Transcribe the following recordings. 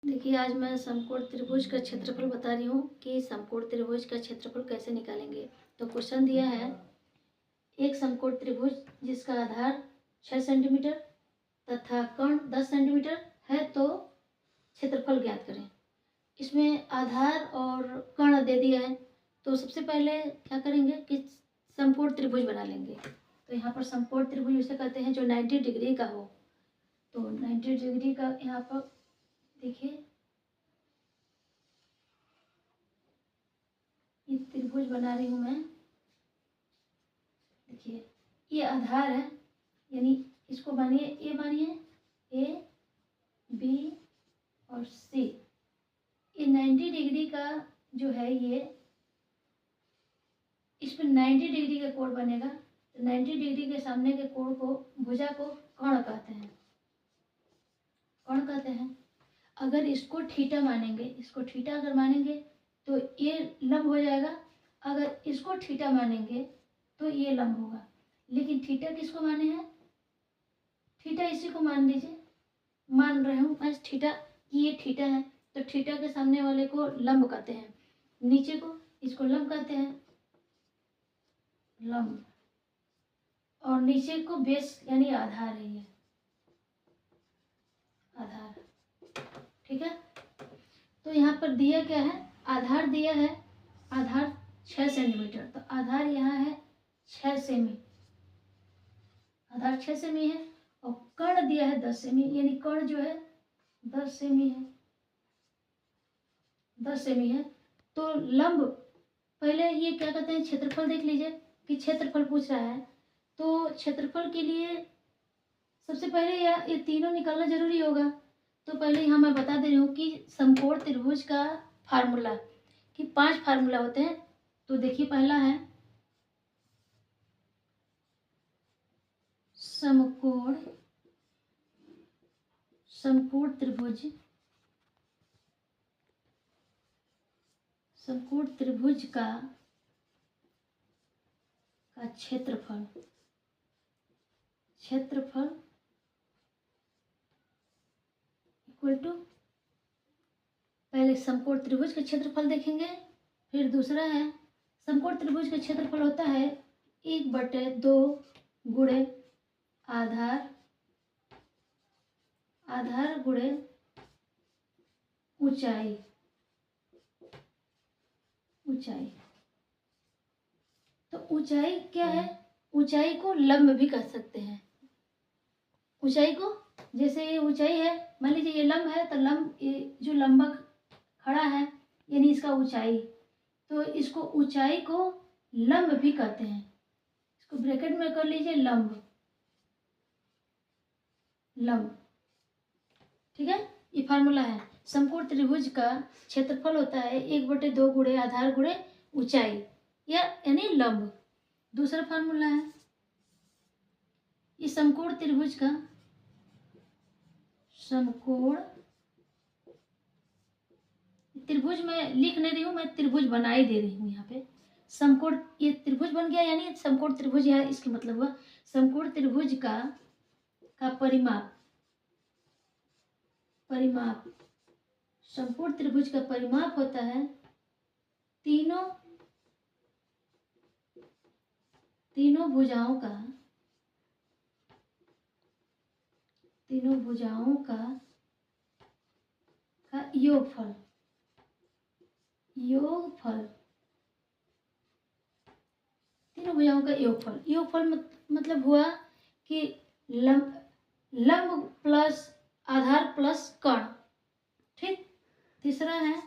देखिए, आज मैं समकोण त्रिभुज का क्षेत्रफल बता रही हूँ कि समकोण त्रिभुज का क्षेत्रफल कैसे निकालेंगे। तो क्वेश्चन दिया है, एक समकोण त्रिभुज जिसका आधार 6 सेंटीमीटर तथा कर्ण 10 सेंटीमीटर है, तो क्षेत्रफल ज्ञात करें। इसमें आधार और कर्ण दे दिया है, तो सबसे पहले क्या करेंगे कि समकोण त्रिभुज बना लेंगे। तो यहाँ पर समकोण त्रिभुज उसे कहते हैं जो 90 डिग्री का हो। तो 90 डिग्री का यहाँ पर देखिए, ये त्रिभुज बना रही हूँ मैं। देखिए, ये आधार है, यानी इसको मानिए ए, मानिए ए, बी और सी। ये 90 डिग्री का जो है, ये इसमें 90 डिग्री का कोण बनेगा। तो 90 डिग्री के सामने के कोण को, भुजा को कर्ण कहते हैं, कर्ण कहते हैं। अगर इसको थीटा मानेंगे, इसको थीटा अगर मानेंगे तो ये लंब हो जाएगा। अगर इसको थीटा मानेंगे तो ये लंब होगा। लेकिन थीटा किसको माने हैं? थीटा इसी को मान लीजिए, मान रहे हूँ मैं थीटा, ये थीटा है। तो थीटा के सामने वाले को लंब कहते हैं, नीचे को इसको लंब कहते हैं, लंब। और नीचे को बेस यानी आधार है, ये आधार। ठीक है, तो यहाँ पर दिया क्या है? आधार दिया है, आधार 6 सेंटीमीटर। तो आधार यहाँ है 6 सेमी, आधार 6 सेमी है। और कर्ण दिया है 10 सेमी, यानी कर्ण जो है 10 सेमी है, 10 सेमी है। तो लंब, पहले ये क्या कहते हैं, क्षेत्रफल देख लीजिए कि क्षेत्रफल पूछ रहा है। तो क्षेत्रफल के लिए सबसे पहले ये तीनों निकालना जरूरी होगा। तो पहले यहाँ मैं बता दे रही हूँ कि समकोण त्रिभुज का फार्मूला, कि 5 फार्मूला होते हैं। तो देखिए, पहला है समकोण त्रिभुज, समकोण त्रिभुज का क्षेत्रफल, क्षेत्रफल इक्वल टू, पहले समकोण त्रिभुज का क्षेत्रफल देखेंगे। फिर दूसरा है, समकोण त्रिभुज का क्षेत्रफल होता है 1/2 गुणे आधार, आधार गुणे ऊंचाई, ऊंचाई। तो ऊंचाई क्या है? ऊंचाई को लंब भी कह सकते हैं। ऊंचाई को, जैसे ये ऊंचाई है, मान लीजिए ये लंब है, तो लंब, जो लंबा खड़ा है यानी इसका ऊंचाई। तो इसको, ऊंचाई को लंब भी कहते हैं। इसको ब्रैकेट में कर लीजिए, लंब, लंब। ठीक है, ये फार्मूला है। समकोण त्रिभुज का क्षेत्रफल होता है 1/2 गुणे आधार गुणे ऊंचाई, या यानी लंब। दूसरा फार्मूला है, ये समकोण त्रिभुज का, समकोण त्रिभुज में लिख नहीं रही हूँ मैं, त्रिभुज बना ही दे रही हूँ यहाँ पे। समकोण, ये त्रिभुज बन गया, यानी समकोण त्रिभुज है, इसके मतलब हुआ समकोण त्रिभुज का परिमाप, परिमाप। समकोण त्रिभुज का परिमाप होता है तीनों भुजाओं का, तीनों भुजाओं का योगफल, योगफल, तीनों भुजाओं का योगफल। योगफल मतलब हुआ कि लंब प्लस आधार प्लस कर्ण। ठीक। तीसरा है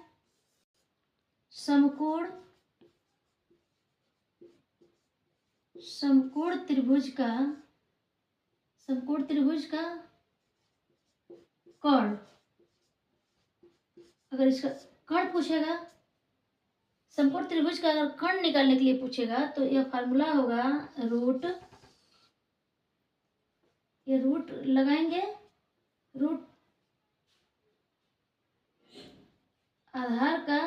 समकोण, समकोण त्रिभुज का, समकोण त्रिभुज का कर्ण। अगर इसका कर्ण पूछेगा, समकोण त्रिभुज का अगर कर्ण निकालने के लिए पूछेगा, तो यह फार्मूला होगा रूट, ये रूट लगाएंगे, रूट आधार का,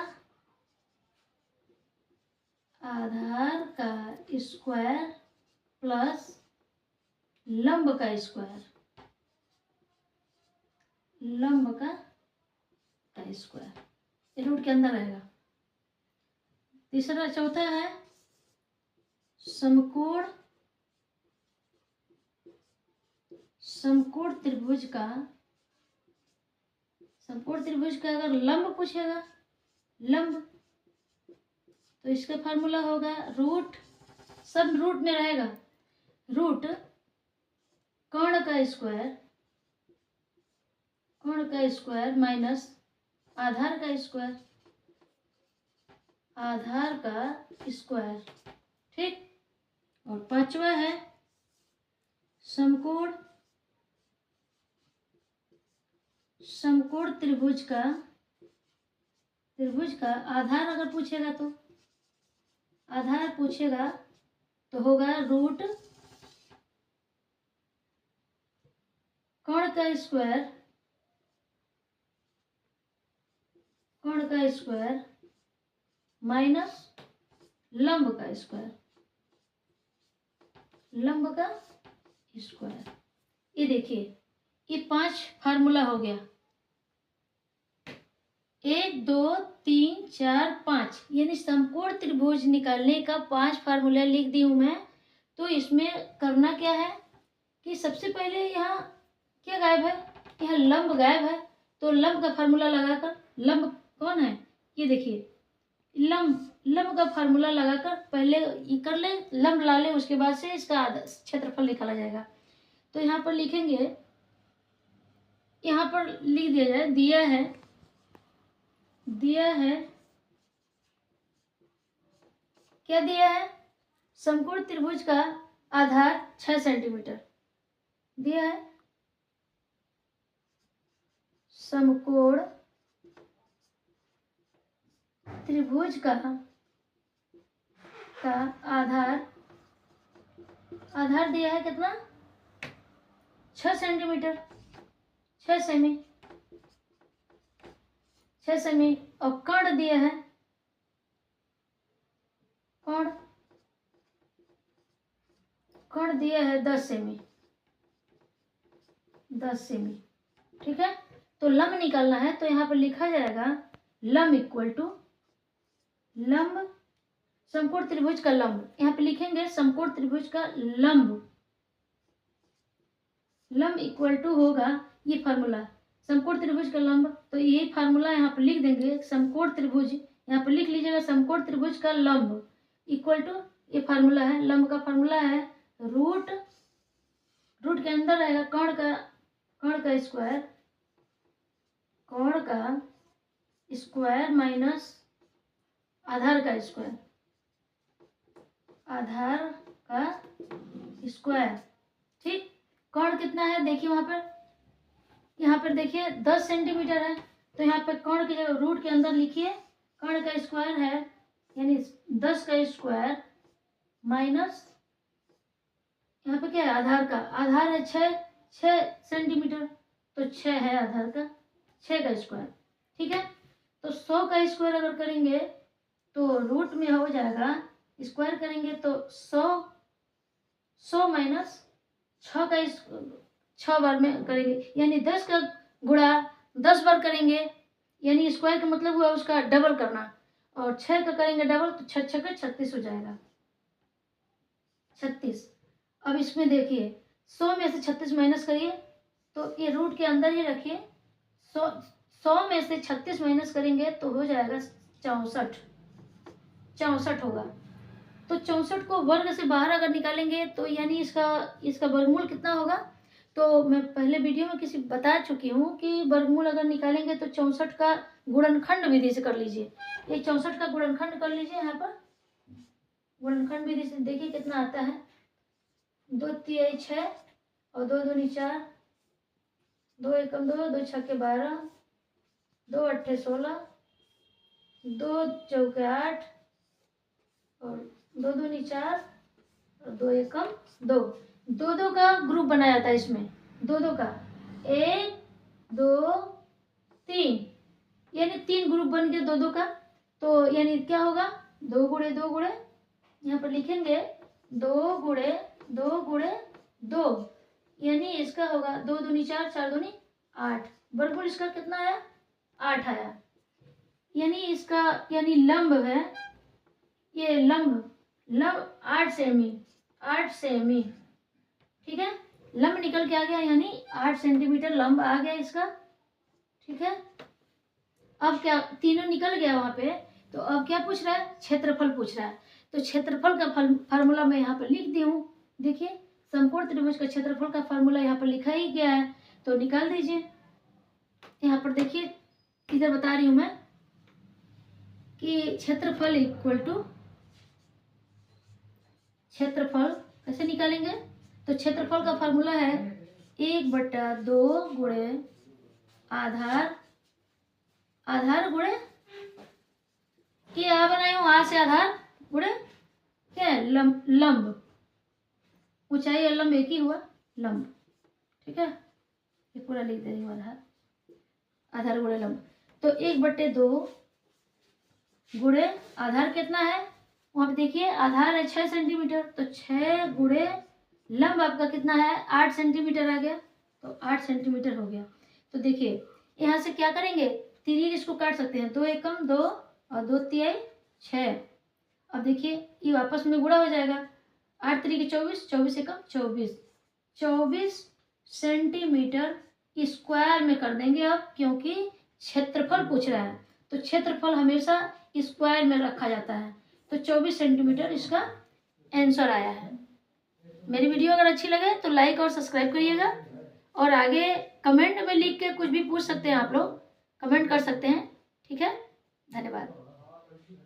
आधार का स्क्वायर प्लस लंब का स्क्वायर, लंब का स्क्वायर, ये रूट के अंदर रहेगा। तीसरा चौथा है समकोण त्रिभुज का अगर लंब पूछेगा, लंब, तो इसका फार्मूला होगा रूट, सब रूट में रहेगा, रूट कर्ण का स्क्वायर माइनस आधार का स्क्वायर, ठीक। और पांचवा है समकोण त्रिभुज का आधार अगर पूछेगा तो होगा रूट कर्ण का स्क्वायर माइनस लंब का स्क्वायर। ये देखिए, ये 5 फार्मूला हो गया, 1 2 3 4 5, यानी समकोण त्रिभुज निकालने का 5 फार्मूला लिख दी हूं मैं। तो इसमें करना क्या है कि सबसे पहले यहाँ क्या गायब है, यहाँ लंब गायब है, तो लंब का फार्मूला लगाकर, लंब कौन है ये देखिए, लंब का फार्मूला लगाकर पहले ये कर ले, लंब ला ले, उसके बाद से इसका क्षेत्रफल निकाला जाएगा। तो यहाँ पर लिखेंगे, यहाँ पर लिख दिया जाए, दिया है क्या दिया है, समकोण त्रिभुज का आधार 6 सेंटीमीटर दिया है, समकोण त्रिभुज का आधार दिया है कितना, 6 सेंटीमीटर, 6 सेमी, और कर्ण दिया है, कर्ण दिया है 10 सेमी, ठीक है। तो लंब निकालना है, तो यहाँ पर लिखा जाएगा लंब इक्वल टू समकोण त्रिभुज का लंब, यहाँ पे लिखेंगे समकोण त्रिभुज का लंब इक्वल टू होगा ये फार्मूला, समकोण त्रिभुज का लंब, तो यही फार्मूला यहाँ पे लिख देंगे, समकोण त्रिभुज, यहाँ पे लिख लीजिएगा स्क्वायर त्रिभुज का लंब इक्वल टू, ये फार्मूला है, लंब का फार्मूला है रूट के अंदर रहेगा कर्ण का स्क्वायर माइनस आधार का स्क्वायर, ठीक। कर्ण कितना है देखिए, यहाँ पर देखिए 10 सेंटीमीटर है, तो यहाँ पे कर्ण की जगह रूट के अंदर लिखिए कर्ण का स्क्वायर है, यानी 10 का स्क्वायर माइनस यहाँ पे क्या है, आधार है 6 सेंटीमीटर, तो 6 है आधार का, 6 का स्क्वायर, ठीक है। तो 100 का स्क्वायर अगर करेंगे तो रूट में हो जाएगा, स्क्वायर करेंगे तो 100 माइनस 6 का 6 बार में करेंगे, यानी 10 का गुणा 10 बार करेंगे, यानी स्क्वायर का मतलब हुआ उसका डबल करना, और 6 का करेंगे डबल, तो 6 6 का 36 हो जाएगा, 36। अब इसमें देखिए 100 में से 36 माइनस करिए, तो ये रूट के अंदर ही रखिए, 100 में से 36 माइनस करेंगे तो हो जाएगा 64 होगा। तो 64 को वर्ग से बाहर अगर निकालेंगे तो यानी इसका वर्गमूल कितना होगा, तो मैं पहले वीडियो में किसी बता चुकी हूँ कि वर्गमूल अगर निकालेंगे तो 64 का गुणनखंड विधि से कर लीजिए, ये 64 का गुणनखंड कर लीजिए, यहाँ पर गुणनखंड विधि से देखिए कितना आता है, 2 तिहाई 6 और 2 दूनी 4, 2 एकम 2, 2 छक्के 12, 2 अट्ठे 16, 2 चौके 8 और 2 दूनी 4 और 2 एकम 2, 2 का ग्रुप बनाया था इसमें, 2 का 1 2 3, यानी 3 ग्रुप बन गए 2 का, तो यानी क्या होगा 2 गुणे 2 गुणे, यहाँ पर लिखेंगे 2 गुणे 2 गुणे 2, यानी इसका होगा 2 दूनी 4, 4 दूनी 8, वर्गमूल इसका कितना आया 8 आया, यानी इसका यानी लंब है, ये लंब 8 सेमी, 8 सेमी, ठीक है। लंब निकल के आ गया, यानी 8 सेंटीमीटर लंब आ गया इसका, ठीक है। अब क्या, तीनों निकल गया वहां पे, तो अब क्या पूछ रहा है, क्षेत्रफल पूछ रहा है। तो क्षेत्रफल का फार्मूला मैं यहाँ पर लिख दी हूँ। देखिए समकोण त्रिभुज का क्षेत्रफल का फार्मूला यहाँ पर लिखा ही गया है, तो निकाल दीजिए। यहाँ पर देखिए इधर बता रही हूँ मैं कि क्षेत्रफल इक्वल टू, क्षेत्रफल कैसे निकालेंगे, तो क्षेत्रफल का फार्मूला है 1/2 गुणे आधार, आधार गुणे क्या बनाई हूँ, आ से आधार गुणे क्या है, लंब, ऊंचाई और लंब एक ही हुआ, लंब, ठीक है। ये पूरा लिख दे रही हूँ, आधार, आधार गुणे लंब। तो 1/2 गुणे आधार कितना है, वहां पे देखिए आधार है 6 सेंटीमीटर, तो 6 गुणे लंब आपका कितना है, 8 सेंटीमीटर आ गया, तो 8 सेंटीमीटर हो गया। तो देखिए यहाँ से क्या करेंगे, तिर्यक इसको काट सकते हैं, 2 एकम 2 और 2 तिहाई 6। अब देखिए ये वापस में गुणा हो जाएगा, 8 तिर्यक 24, 24 एकम 24, 24 सेंटीमीटर स्क्वायर में कर देंगे अब, क्योंकि क्षेत्रफल पूछ रहा है, तो क्षेत्रफल हमेशा स्क्वायर में रखा जाता है। तो 24 सेंटीमीटर इसका आंसर आया है। मेरी वीडियो अगर अच्छी लगे तो लाइक और सब्सक्राइब करिएगा, और आगे कमेंट में लिख के कुछ भी पूछ सकते हैं, आप लोग कमेंट कर सकते हैं, ठीक है। धन्यवाद।